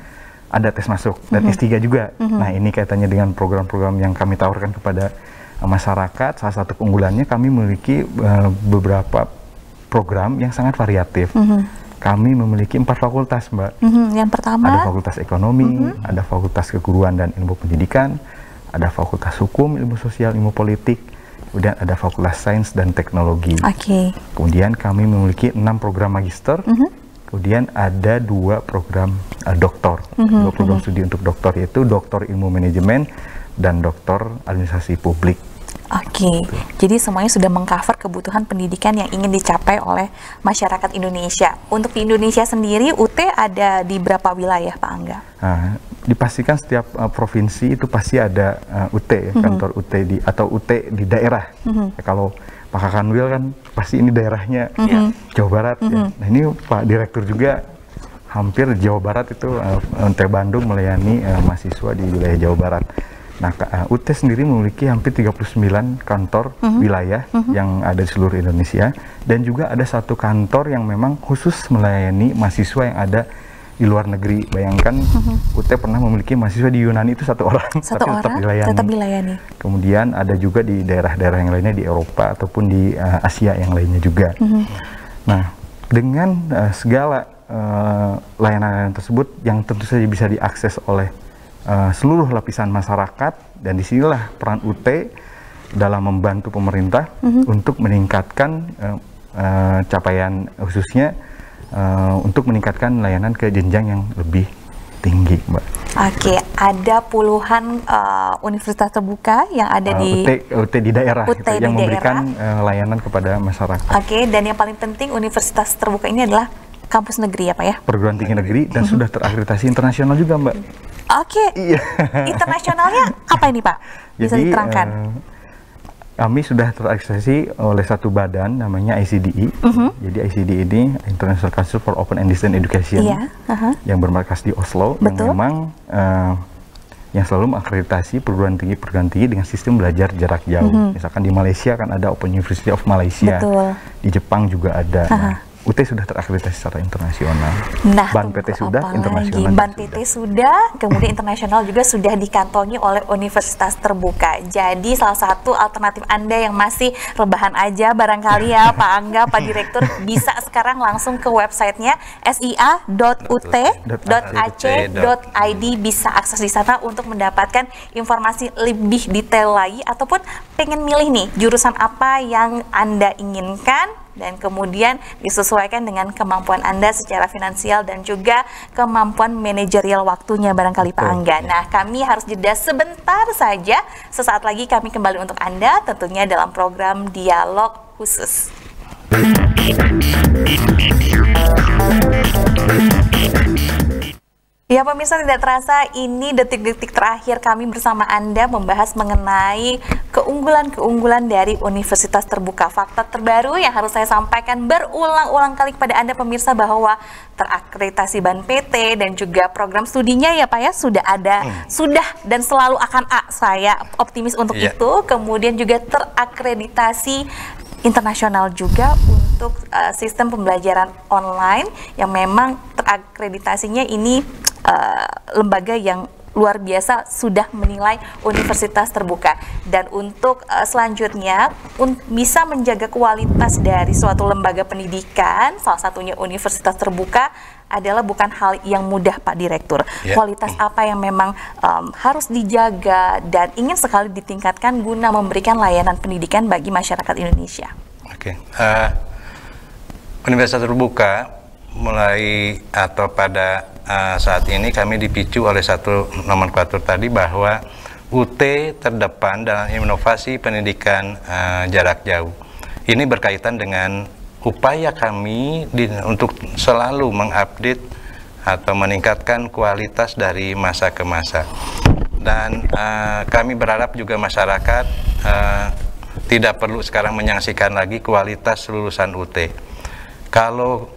ada tes masuk dan S3 juga. Nah, ini kaitannya dengan program-program yang kami tawarkan kepada masyarakat. Salah satu keunggulannya kami memiliki beberapa program yang sangat variatif. Kami memiliki 4 fakultas, Mbak. Yang pertama ada fakultas ekonomi, ada fakultas keguruan dan ilmu pendidikan, ada fakultas hukum, ilmu sosial, ilmu politik, kemudian ada fakultas sains dan teknologi. Kemudian kami memiliki 6 program magister, kemudian ada 2 program doktor, 2 program studi untuk doktor, yaitu doktor ilmu manajemen dan doktor administrasi publik. Jadi semuanya sudah mengcover kebutuhan pendidikan yang ingin dicapai oleh masyarakat Indonesia. Untuk di Indonesia sendiri, UT ada di berapa wilayah, Pak Angga? Dipastikan setiap provinsi itu pasti ada UT, ya, kantor UT atau UT di daerah. Ya, kalau Pak Kakanwil kan pasti ini daerahnya Jawa Barat. Ya. Nah, ini Pak Direktur juga hampir Jawa Barat itu UT Bandung melayani mahasiswa di wilayah Jawa Barat. Nah, UT sendiri memiliki hampir 39 kantor wilayah yang ada di seluruh Indonesia, dan juga ada 1 kantor yang memang khusus melayani mahasiswa yang ada di luar negeri. Bayangkan UT pernah memiliki mahasiswa di Yunani itu 1 orang, tapi tetap dilayani. Kemudian ada juga di daerah-daerah yang lainnya di Eropa ataupun di Asia yang lainnya juga. Nah, dengan segala layanan tersebut yang tentu saja bisa diakses oleh seluruh lapisan masyarakat, dan disinilah peran UT dalam membantu pemerintah untuk meningkatkan capaian, khususnya untuk meningkatkan layanan ke jenjang yang lebih tinggi, Mbak. Ada puluhan universitas terbuka yang ada di UT di daerah gitu, yang memberikan layanan kepada masyarakat. Dan yang paling penting universitas terbuka ini adalah kampus negeri ya Pak ya? Perguruan tinggi negeri dan sudah terakreditasi internasional juga, Mbak. Iya. Internasionalnya apa ini Pak? Bisa diterangkan? Kami sudah terakreditasi oleh 1 badan namanya ICDE. Jadi ICDE ini International Council for Open and Distance Education, yang bermarkas di Oslo, yang memang yang selalu mengakreditasi perguruan tinggi dengan sistem belajar jarak jauh. Misalkan di Malaysia kan ada Open University of Malaysia, di Jepang juga ada. Nah, UT sudah terakreditasi secara internasional. Nah, Ban PT sudah, internasional Ban PT sudah, kemudian internasional juga sudah dikantongi oleh universitas terbuka. Jadi salah satu alternatif Anda yang masih rebahan aja barangkali ya Pak Angga, Pak Direktur, bisa sekarang langsung ke websitenya sia.ut.ac.id, bisa akses di sana untuk mendapatkan informasi lebih detail lagi, ataupun pengen milih nih jurusan apa yang Anda inginkan, dan kemudian disesuaikan dengan kemampuan Anda secara finansial dan juga kemampuan manajerial waktunya barangkali Pak Angga. Nah, kami harus jeda sebentar saja. Sesaat lagi kami kembali untuk Anda, tentunya dalam program Dialog Khusus. Ya pemirsa, tidak terasa ini detik-detik terakhir kami bersama Anda membahas mengenai keunggulan-keunggulan dari Universitas Terbuka. Fakta terbaru yang harus saya sampaikan berulang-ulang kali kepada Anda pemirsa, bahwa terakreditasi Ban PT dan juga program studinya ya Pak ya sudah ada, sudah dan selalu akan A. Saya optimis untuk itu. Kemudian juga terakreditasi internasional juga untuk sistem pembelajaran online yang memang terakreditasinya ini lembaga yang luar biasa sudah menilai Universitas Terbuka. Dan untuk selanjutnya bisa menjaga kualitas dari suatu lembaga pendidikan, salah satunya Universitas Terbuka, adalah bukan hal yang mudah Pak Direktur. Kualitas apa yang memang harus dijaga dan ingin sekali ditingkatkan guna memberikan layanan pendidikan bagi masyarakat Indonesia? Universitas Terbuka mulai atau pada saat ini kami dipicu oleh satu nomenklatur tadi, bahwa UT terdepan dalam inovasi pendidikan jarak jauh. Ini berkaitan dengan upaya kami untuk selalu mengupdate atau meningkatkan kualitas dari masa ke masa. Dan kami berharap juga masyarakat tidak perlu sekarang menyaksikan lagi kualitas lulusan UT. Kalau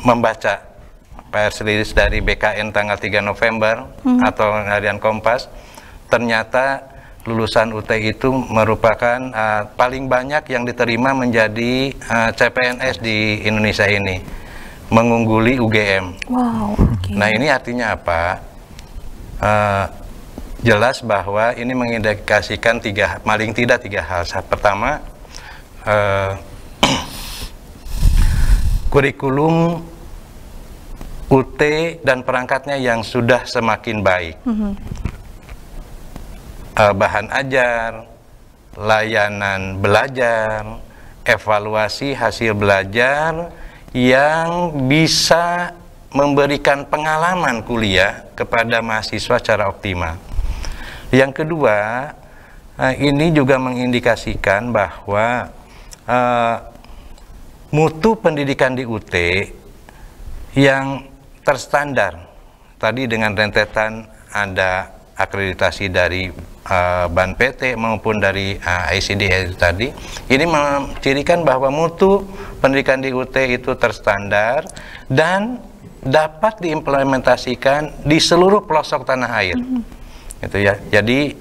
membaca press release dari BKN tanggal 3 November atau harian Kompas, ternyata lulusan UT itu merupakan paling banyak yang diterima menjadi CPNS di Indonesia ini, mengungguli UGM. Wow, Nah, ini artinya apa? Jelas bahwa ini mengindikasikan paling tidak tiga hal. Pertama, kurikulum UT dan perangkatnya yang sudah semakin baik. Bahan ajar, layanan belajar, evaluasi hasil belajar yang bisa memberikan pengalaman kuliah kepada mahasiswa secara optimal. Yang kedua, ini juga mengindikasikan bahwa mutu pendidikan di UT yang terstandar tadi, dengan rentetan ada akreditasi dari Ban PT maupun dari ICDA itu tadi, ini mencirikan bahwa mutu pendidikan di UT itu terstandar dan dapat diimplementasikan di seluruh pelosok tanah air. Gitu ya. Jadi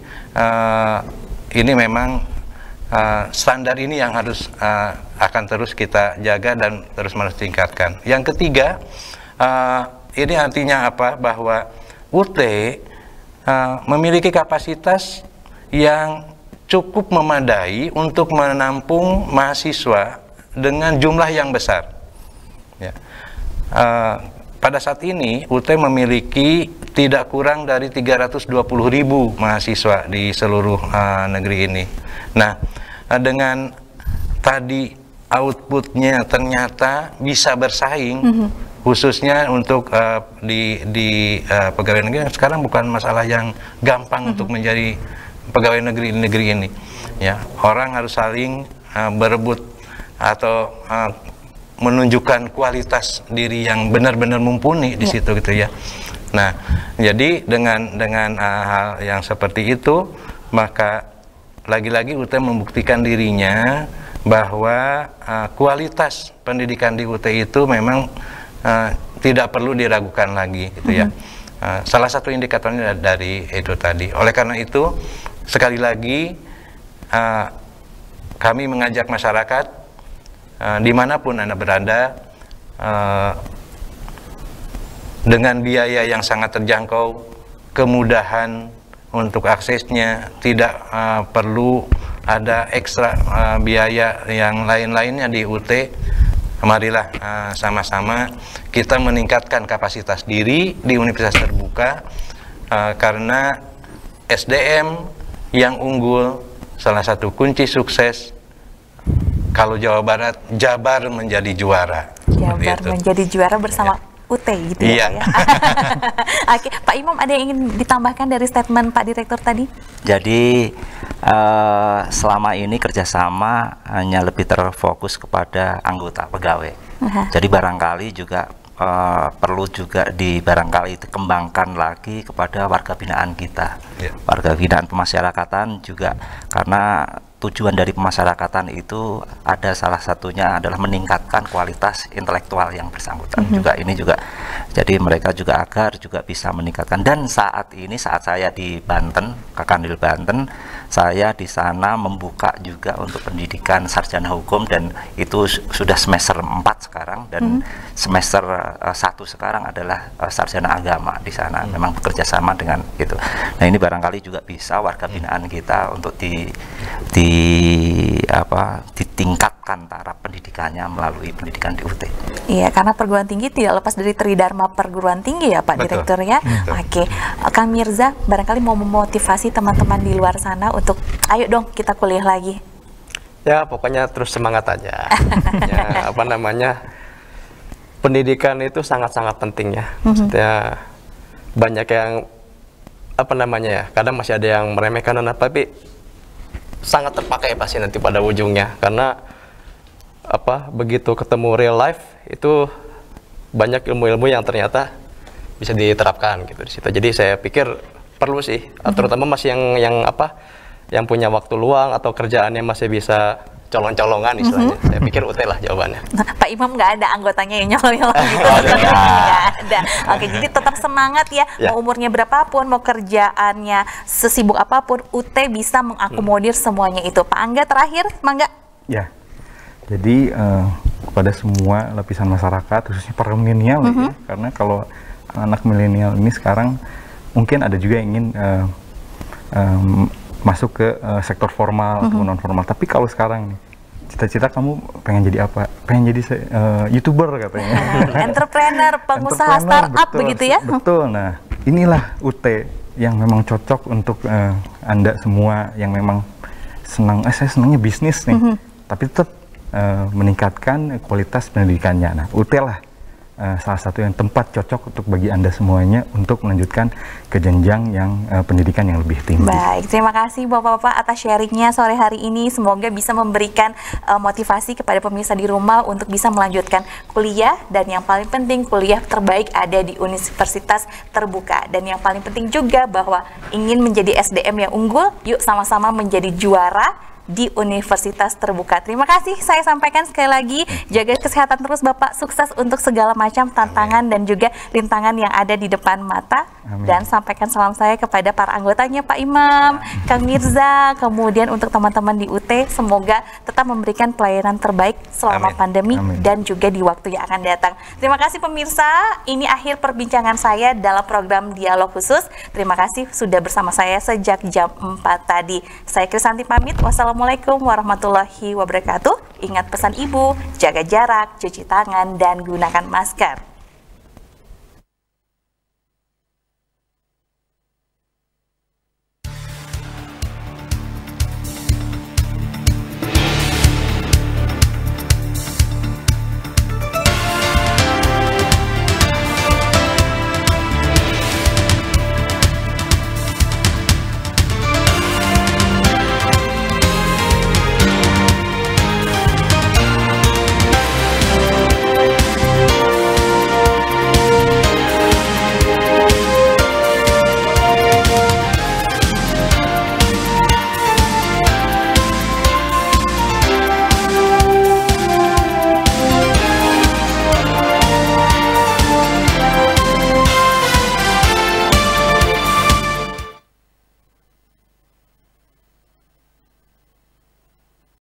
ini memang standar ini yang harus akan terus kita jaga dan terus menerus tingkatkan. Yang ketiga, ini artinya apa? Bahwa UT memiliki kapasitas yang cukup memadai untuk menampung mahasiswa dengan jumlah yang besar. Ya. Pada saat ini UT memiliki tidak kurang dari 320.000 mahasiswa di seluruh negeri ini. Nah, dengan tadi outputnya ternyata bisa bersaing, khususnya untuk di pegawai negeri sekarang bukan masalah yang gampang untuk menjadi pegawai negeri di negeri ini. Ya, orang harus saling berebut atau menunjukkan kualitas diri yang benar-benar mumpuni di situ gitu ya. Nah, jadi dengan hal yang seperti itu, maka lagi-lagi UT membuktikan dirinya bahwa kualitas pendidikan di UT itu memang tidak perlu diragukan lagi gitu ya. Salah satu indikatornya dari itu tadi. Oleh karena itu, sekali lagi kami mengajak masyarakat dimanapun Anda berada, dengan biaya yang sangat terjangkau, kemudahan untuk aksesnya, tidak perlu ada ekstra biaya yang lain-lainnya di UT. Marilah sama-sama kita meningkatkan kapasitas diri di universitas terbuka, karena SDM yang unggul salah satu kunci sukses. Kalau Jawa Barat, Jabar menjadi juara. Jabar menjadi juara bersama UT gitu ya, Pak ya. Oke, Pak Imam, ada yang ingin ditambahkan dari statement Pak Direktur tadi? Jadi selama ini kerjasama hanya lebih terfokus kepada anggota pegawai. Jadi barangkali juga perlu juga barangkali dikembangkan lagi kepada warga binaan kita, warga binaan pemasyarakatan juga, karena tujuan dari pemasyarakatan itu ada salah satunya adalah meningkatkan kualitas intelektual yang bersangkutan. Juga ini juga, jadi mereka juga agar juga bisa meningkatkan. Dan saat ini saat saya di Banten, Kakandil Banten, saya di sana membuka juga untuk pendidikan sarjana hukum, dan itu sudah semester 4 sekarang, dan semester 1 sekarang adalah sarjana agama di sana. Memang bekerja sama dengan itu. Nah, ini barangkali juga bisa warga binaan kita untuk ditingkatkan taraf pendidikannya melalui pendidikan di UT. Iya, karena perguruan tinggi tidak lepas dari Tridharma perguruan tinggi ya Pak Direktur ya. Oke, Kang Mirza barangkali mau memotivasi teman-teman di luar sana untuk ayo dong kita kuliah lagi. Ya, pokoknya terus semangat aja. Ya, pendidikan itu sangat-sangat penting ya. Maksudnya banyak yang kadang masih ada yang meremehkan, tapi sangat terpakai pasti nanti pada ujungnya, karena begitu ketemu real life itu banyak ilmu-ilmu yang ternyata bisa diterapkan gitu di situ. Jadi saya pikir perlu sih, terutama masih yang punya waktu luang atau kerjaannya masih bisa colong-colongan istilahnya. Saya pikir UT lah jawabannya. Nah, Pak Imam nggak ada anggotanya yang nyolong-nyolong gitu. Nggak ada. Oke, jadi tetap semangat ya. Mau umurnya berapapun, mau kerjaannya sesibuk apapun, UT bisa mengakomodir semuanya itu. Pak Angga terakhir, Mangga? Ya, jadi kepada semua lapisan masyarakat, khususnya para milenial ya, karena kalau anak milenial ini sekarang mungkin ada juga yang ingin masuk ke sektor formal atau non formal. Tapi kalau sekarang nih, cita-cita kamu pengen jadi apa? Pengen jadi YouTuber katanya. Entrepreneur, pengusaha startup begitu ya? Betul. Nah, inilah UT yang memang cocok untuk Anda semua yang memang senang. Saya senangnya bisnis nih, tapi tetap meningkatkan kualitas pendidikannya. Nah, UT lah salah satu yang tempat cocok untuk bagi Anda semuanya untuk melanjutkan ke jenjang yang pendidikan yang lebih tinggi. Baik, terima kasih Bapak-Bapak atas sharingnya sore hari ini. Semoga bisa memberikan motivasi kepada pemirsa di rumah untuk bisa melanjutkan kuliah, dan yang paling penting kuliah terbaik ada di universitas terbuka. Dan yang paling penting juga bahwa ingin menjadi SDM yang unggul, yuk sama-sama menjadi juara di universitas terbuka. Terima kasih saya sampaikan sekali lagi, jaga kesehatan terus Bapak, sukses untuk segala macam tantangan dan juga rintangan yang ada di depan mata. Dan sampaikan salam saya kepada para anggotanya, Pak Imam, Kang Mirza, kemudian untuk teman-teman di UT, semoga tetap memberikan pelayanan terbaik selama pandemi dan juga di waktu yang akan datang. Terima kasih pemirsa, ini akhir perbincangan saya dalam program Dialog Khusus. Terima kasih sudah bersama saya sejak jam 4 tadi. Saya Krisanti pamit, wassalamualaikum warahmatullahi wabarakatuh. Ingat pesan ibu, jaga jarak, cuci tangan, dan gunakan masker.